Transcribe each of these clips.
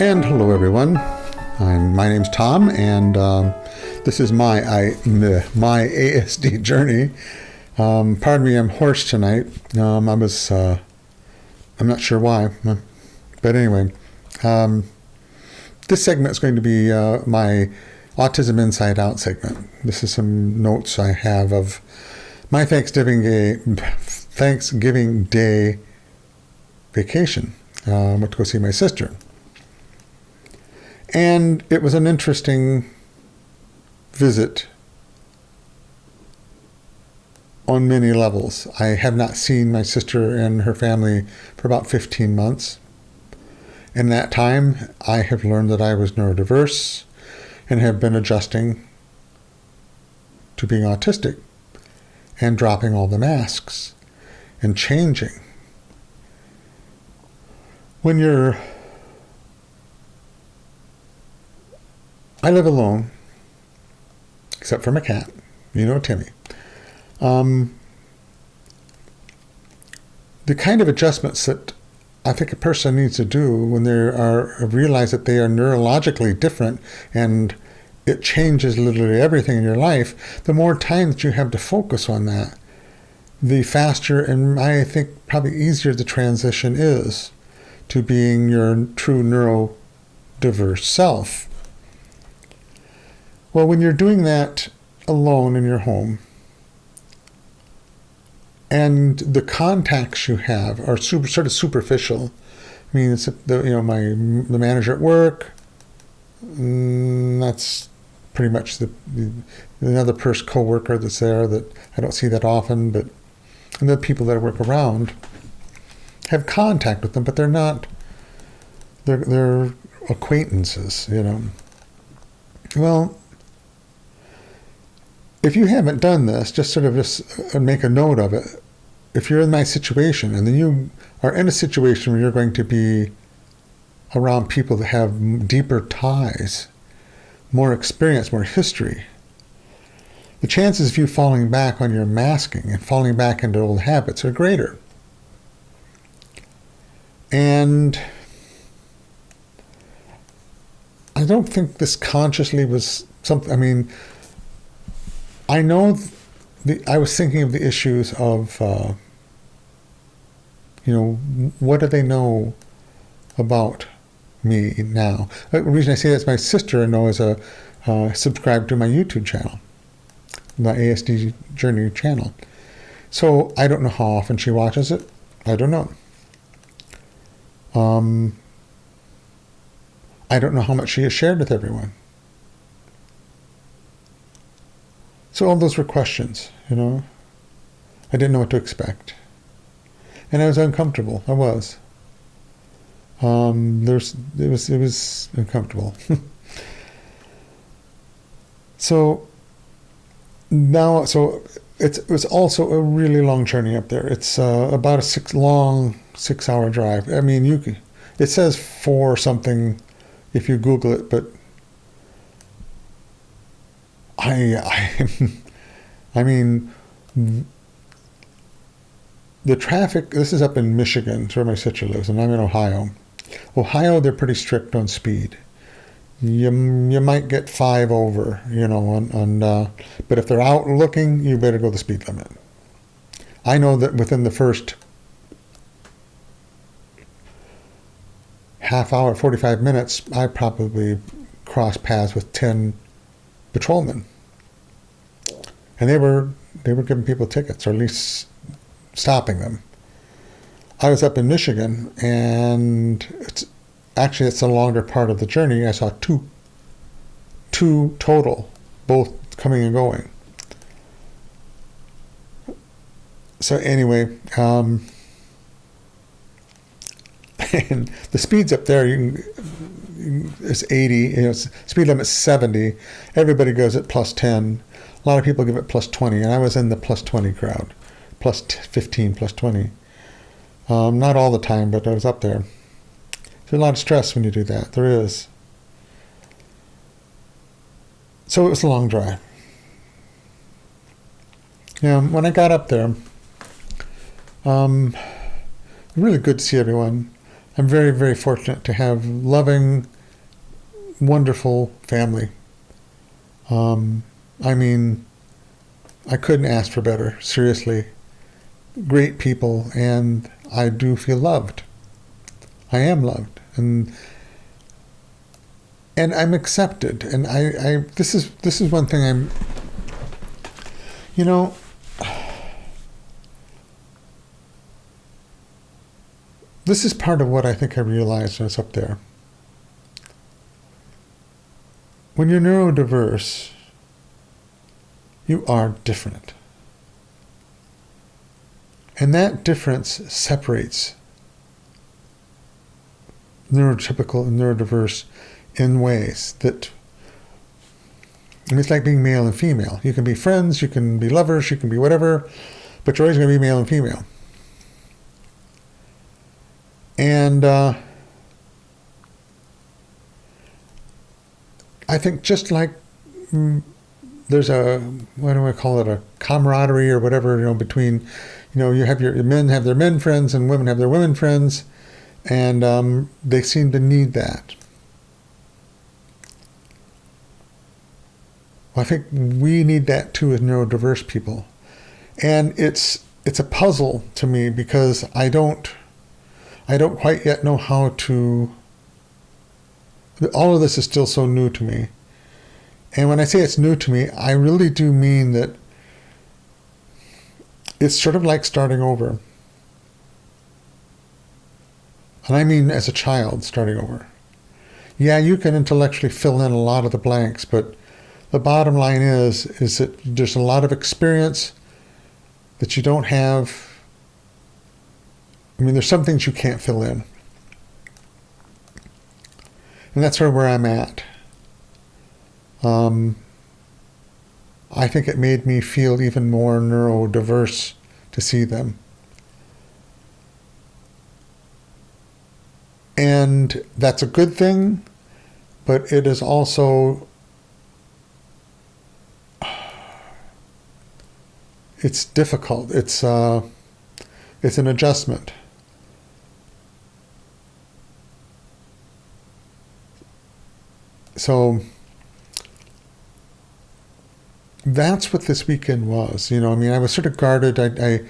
And hello, everyone. My name's Tom, and this is my ASD journey. Pardon me, I'm hoarse tonight. I'm not sure why, but anyway, this segment is going to be my Autism Inside Out segment. This is some notes I have of my Thanksgiving Day vacation. I went to go see my sister. And it was an interesting visit on many levels. I have not seen my sister and her family for about 15 months. In that time, I have learned that I was neurodiverse and have been adjusting to being autistic and dropping all the masks and changing. I live alone, except for my cat, Timmy. The kind of adjustments that I think a person needs to do when they realize that they are neurologically different and it changes literally everything in your life, the more time that you have to focus on that, the faster and I think probably easier the transition is to being your true neurodiverse self. Well, when you're doing that alone in your home, and the contacts you have are sort of superficial. I mean, it's the manager at work. That's pretty much the other coworker that's there that I don't see that often, and the people that I work around have contact with them, but they're not. They're acquaintances, Well, if you haven't done this, just make a note of it. If you're in my situation and then you are in a situation where you're going to be around people that have deeper ties, more experience, more history, the chances of you falling back on your masking and falling back into old habits are greater. And I don't think this consciously was something, I know I was thinking of the issues of, what do they know about me now? The reason I say that is my sister I know is subscribed to my YouTube channel, the ASD Journey channel. So I don't know how often she watches it. I don't know. I don't know how much she has shared with everyone. So all those were questions, I didn't know what to expect. And I was uncomfortable. I was. It was uncomfortable. So it was also a really long journey up there. It's about a 6-hour drive. It says 4 something if you Google it, but the traffic, this is up in Michigan, where my sister lives, and I'm in Ohio. Ohio, they're pretty strict on speed. You might get 5 over, but if they're out looking, you better go the speed limit. I know that within the first half hour, 45 minutes, I probably crossed paths with 10 patrolmen, and they were giving people tickets, or at least stopping them. I was up in Michigan, and it's a longer part of the journey. I saw two total, both coming and going. So anyway, and the speeds up there, it's 80, speed limit's 70. Everybody goes at plus 10. A lot of people give it plus 20, and I was in the plus 20 crowd, plus 15, plus 20. Not all the time, but I was up there. There's a lot of stress when you do that. There is. So it was a long drive. When I got up there, really good to see everyone. I'm very, very fortunate to have loving, wonderful family. I mean, I couldn't ask for better, seriously. Great people, and I do feel loved. I am loved, and I'm accepted. And this is one thing I'm, you know, this is part of what I think I realized when I was up there. When you're neurodiverse, you are different. And that difference separates neurotypical and neurodiverse in ways that, I mean, it's like being male and female. You can be friends, you can be lovers, you can be whatever, but you're always going to be male and female. And I think just like there's a, what do I call it, a camaraderie or whatever, between, you have your men have their men friends and women have their women friends, and they seem to need that. Well, I think we need that too as neurodiverse people. And it's a puzzle to me because I don't quite yet know how to, all of this is still so new to me. And when I say it's new to me, I really do mean that it's sort of like starting over. And I mean as a child starting over. Yeah, you can intellectually fill in a lot of the blanks, but the bottom line is that there's a lot of experience that you don't have. I mean, there's some things you can't fill in. And that's sort of where I'm at. I think it made me feel even more neurodiverse to see them. And that's a good thing, but it is also, it's difficult. It's an adjustment. So that's what this weekend was. I mean, I was sort of guarded. I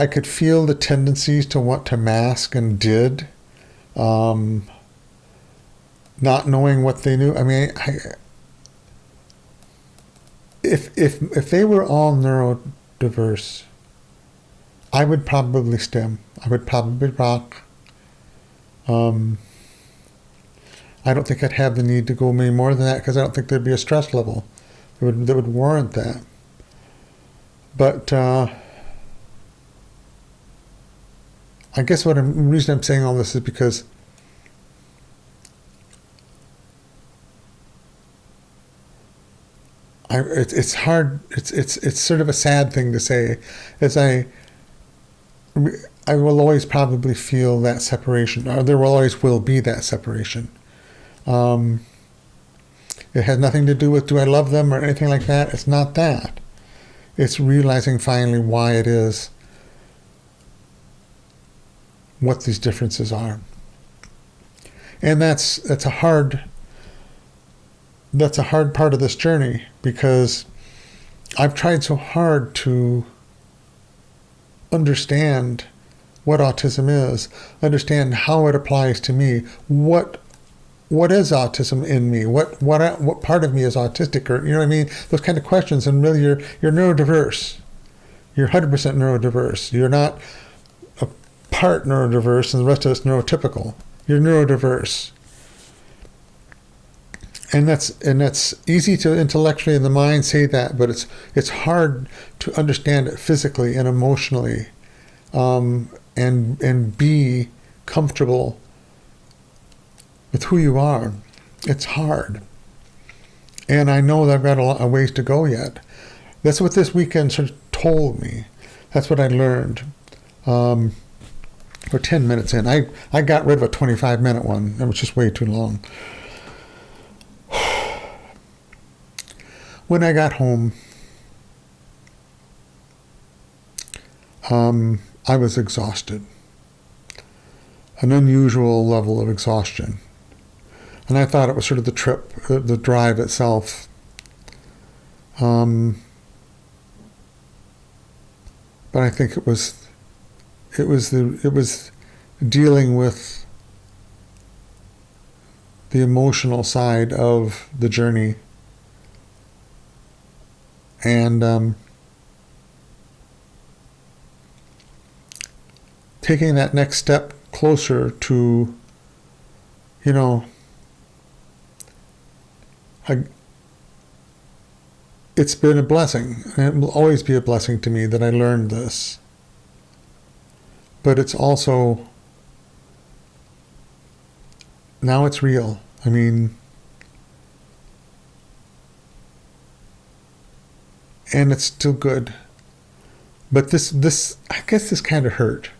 could feel the tendencies to want to mask and did, not knowing what they knew. I mean, if they were all neurodiverse, I would probably STEM. I would probably rock. I don't think I'd have the need to go any more than that because I don't think there'd be a stress level that would warrant that. But I guess the reason I'm saying all this is because it's hard. It's sort of a sad thing to say, as I will always probably feel that separation, or there always will be that separation. It has nothing to do with do I love them or anything like that. It's not that. It's realizing finally why it is, what these differences are. And that's a hard part of this journey, because I've tried so hard to understand what autism is, understand how it applies to me, what is autism in me, what part of me is autistic, or you know what I mean, those kind of questions. And really, you're neurodiverse. You're 100% neurodiverse. You're not a part neurodiverse and the rest of it's neurotypical. You're neurodiverse. And that's easy to intellectually in the mind say that, but it's hard to understand it physically and emotionally, and be comfortable with who you are. It's hard. And I know that I've got a lot of ways to go yet. That's what this weekend sort of told me. That's what I learned. We're 10 minutes in. I got rid of a 25-minute one. That was just way too long. When I got home, I was exhausted. an unusual level of exhaustion. And I thought it was sort of the trip, the drive itself. But I think it was dealing with the emotional side of the journey, and taking that next step closer to, it's been a blessing, and it will always be a blessing to me that I learned this. But it's also, now it's real. I mean, and it's still good. But this I guess this kind of hurt.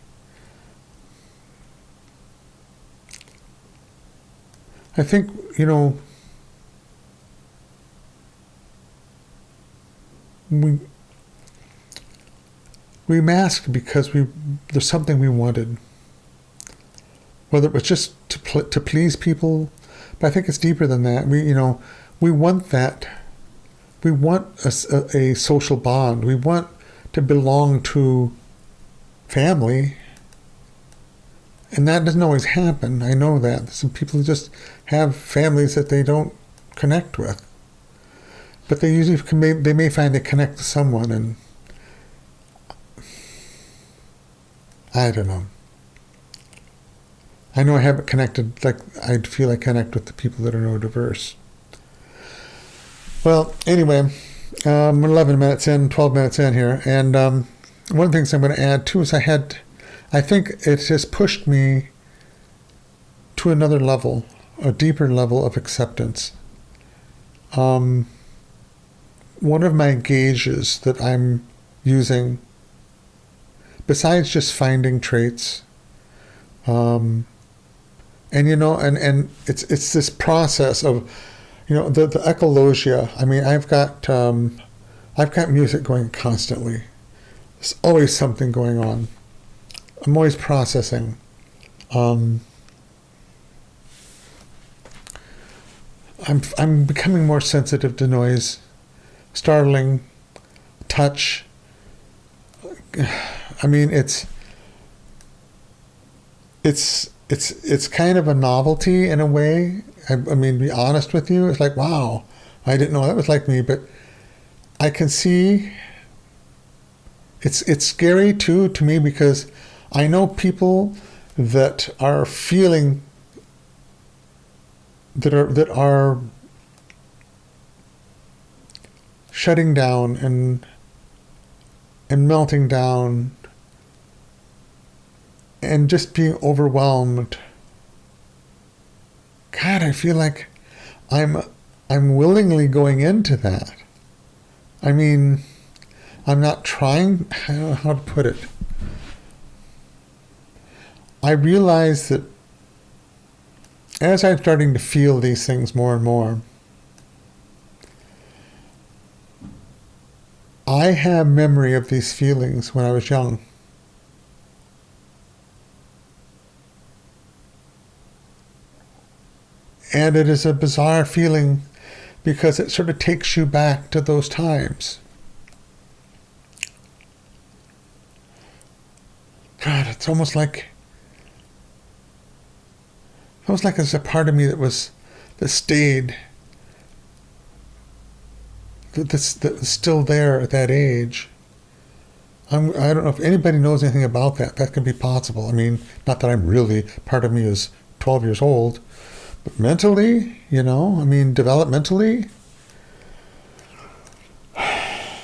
I think, we masked because there's something we wanted. Whether it was just to please people, but I think it's deeper than that. We want that. We want a social bond. We want to belong to family. And that doesn't always happen. I know that. Some people just have families that they don't connect with. But they usually they may find they connect to someone, and I don't know. I know I haven't connected like I feel I connect with the people that are neurodiverse. Well, anyway, we're 11 minutes in, 12 minutes in here, and one of the things I'm going to add too is I think it has pushed me to another level, a deeper level of acceptance. One of my gauges that I'm using, besides just finding traits, and it's this process of, the echologia. I mean, I've got music going constantly. There's always something going on. I'm always processing. I'm becoming more sensitive to noise, startling, touch. I mean, it's kind of a novelty in a way. I mean, to be honest with you, it's like, wow, I didn't know that was like me, but I can see it's scary too to me, because I know people that are feeling that are shutting down and melting down and just being overwhelmed. God, I feel like I'm willingly going into that. I mean, I'm not trying, I don't know how to put it. I realize that as I'm starting to feel these things more and more, I have memory of these feelings when I was young. And it is a bizarre feeling because it sort of takes you back to those times. God, it's almost like there's a part of me that stayed, that was still there at that age. I don't know if anybody knows anything about that. That could be possible. I mean, not that I'm really, part of me is 12 years old, but mentally, developmentally.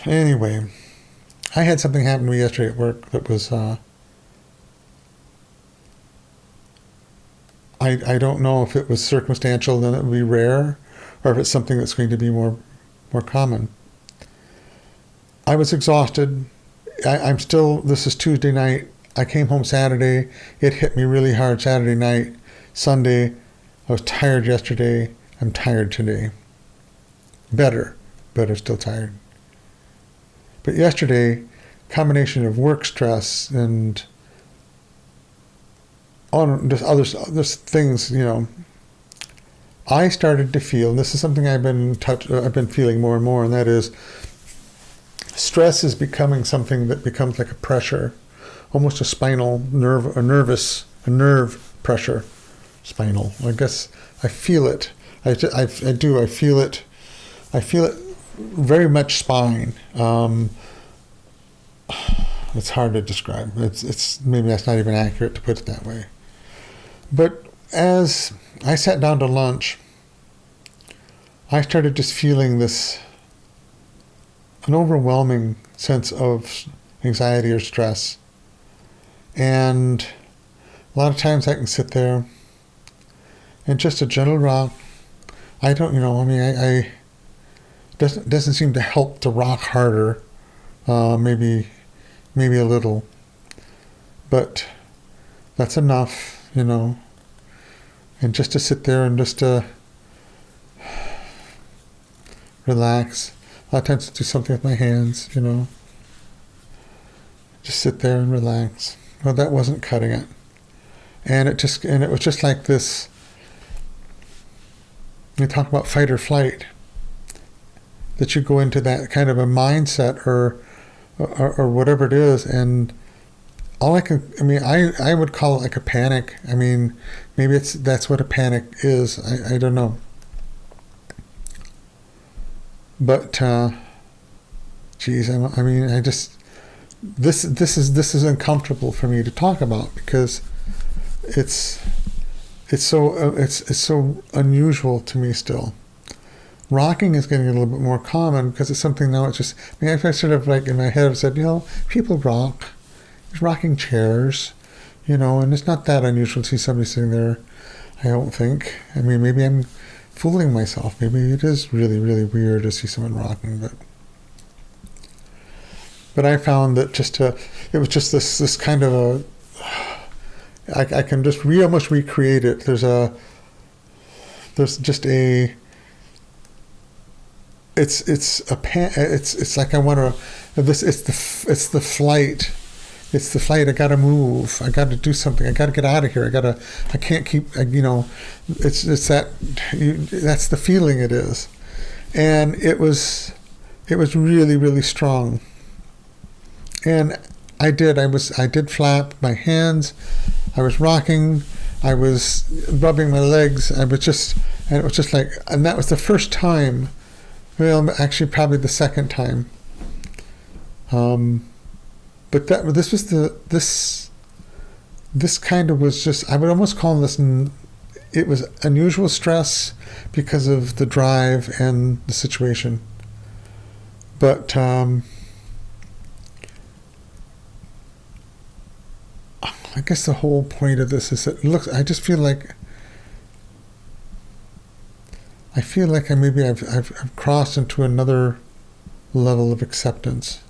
Anyway, I had something happen to me yesterday at work that was, I don't know if it was circumstantial, then it would be rare, or if it's something that's going to be more common. I was exhausted. I'm still, this is Tuesday night. I came home Saturday. It hit me really hard Saturday night. Sunday, I was tired yesterday. I'm tired today. Better, but I'm still tired. But yesterday, combination of work stress and on just other things, I started to feel, and this is something I've been feeling more and more, and that is stress is becoming something that becomes like a pressure, almost a spinal nerve, a nerve pressure, spinal. I guess I feel it. I do. I feel it. I feel it very much spine. It's hard to describe. It's maybe that's not even accurate to put it that way. But as I sat down to lunch, I started just feeling an overwhelming sense of anxiety or stress. And a lot of times I can sit there and just a gentle rock. I don't, I doesn't seem to help to rock harder. Maybe a little, but that's enough, and just to sit there and just to relax. A lot of times I do something with my hands, just sit there and relax. Well, that wasn't cutting it. And it was just like this. You talk about fight or flight, that you go into that kind of a mindset or whatever it is, and I would call it like a panic. Maybe that's what a panic is. I don't know. But this is uncomfortable for me to talk about because it's so unusual to me still. Rocking is getting a little bit more common because it's something now. It's just, I sort of like in my head I've said, people rock. There's rocking chairs, and it's not that unusual to see somebody sitting there, I don't think. Maybe I'm fooling myself. Maybe it is really, really weird to see someone rocking, but I found that it was just this kind of I can just almost recreate it. It's like I want to. It's the flight. It's the flight. I got to move. I got to do something. I got to get out of here. I can't keep. It's that. That's the feeling it is, and it was really, really strong. And I did flap my hands. I was rocking. I was rubbing my legs. And it was just like, and that was the first time. Well, actually, probably the second time. But this kind of was just, I would almost call this, it was unusual stress because of the drive and the situation. But I guess the whole point of this is that, look, I just feel like I've crossed into another level of acceptance.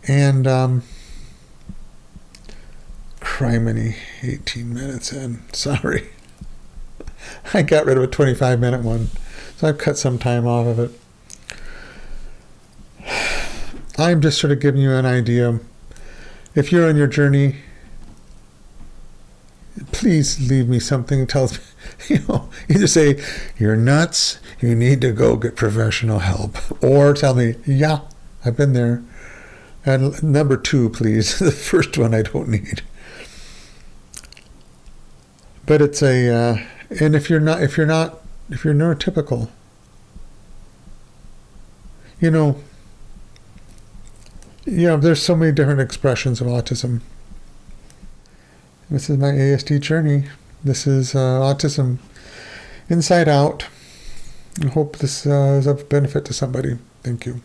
And criminy, 18 minutes in. Sorry. I got rid of a 25-minute one, so I've cut some time off of it. I'm just sort of giving you an idea. If you're on your journey, please leave me something that tells me, either say, you're nuts, you need to go get professional help, or tell me, yeah, I've been there. And number 2, please. The first one I don't need. But it's and if you're neurotypical, there's so many different expressions of autism. This is my ASD journey. This is Autism Inside Out. I hope this is of benefit to somebody. Thank you.